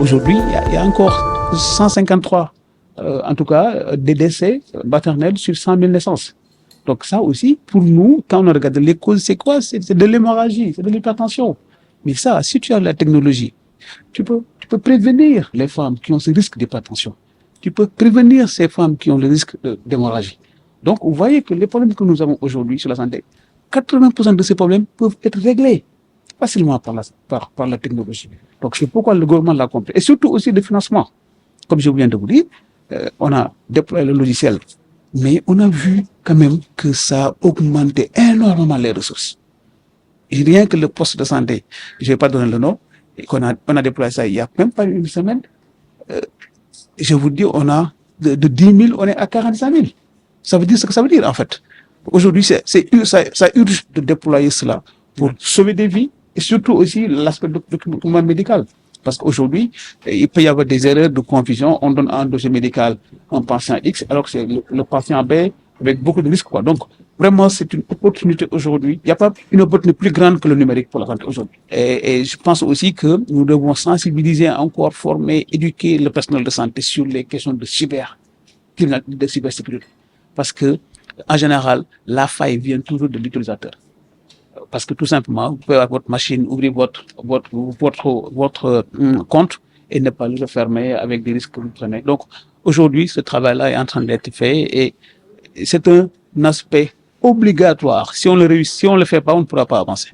Aujourd'hui, il y a encore 153, en tout cas, des décès maternels sur 100 000 naissances. Donc ça aussi, pour nous, quand on regarde les causes, c'est quoi? C'est de l'hémorragie, c'est de l'hypertension. Mais ça, si tu as la technologie, tu peux prévenir les femmes qui ont ce risque d'hypertension. Tu peux prévenir ces femmes qui ont le risque d'hémorragie. Donc, vous voyez que les problèmes que nous avons aujourd'hui sur la santé, 80% de ces problèmes peuvent être réglés facilement par la technologie. Donc, c'est pourquoi le gouvernement l'a compris. Et surtout aussi le financement. Comme je viens de vous dire, on a déployé le logiciel, mais on a vu quand même que ça a augmenté énormément les ressources. Et rien que le poste de santé, je ne vais pas donner le nom, et on a déployé ça il n'y a même pas une semaine. Je vous dis, on a de 10 000, on est à 45 000. Ça veut dire ce que ça veut dire en fait. Aujourd'hui, ça urge de déployer cela pour sauver des vies et surtout aussi l'aspect document médical. Parce qu'aujourd'hui, il peut y avoir des erreurs de confusion. On donne un dossier médical à un patient X alors que c'est le patient B avec beaucoup de risques, quoi. Donc, vraiment, c'est une opportunité aujourd'hui. Il n'y a pas une opportunité plus grande que le numérique pour la santé aujourd'hui. Et je pense aussi que nous devons sensibiliser, encore former, éduquer le personnel de santé sur les questions de cybersécurité. Parce que, en général, la faille vient toujours de l'utilisateur. Parce que tout simplement, vous pouvez avoir votre machine, ouvrir votre compte et ne pas le refermer avec des risques que vous prenez. Donc, aujourd'hui, ce travail-là est en train d'être fait et c'est un aspect obligatoire. Si on le réussit, si on le fait pas, on ne pourra pas avancer.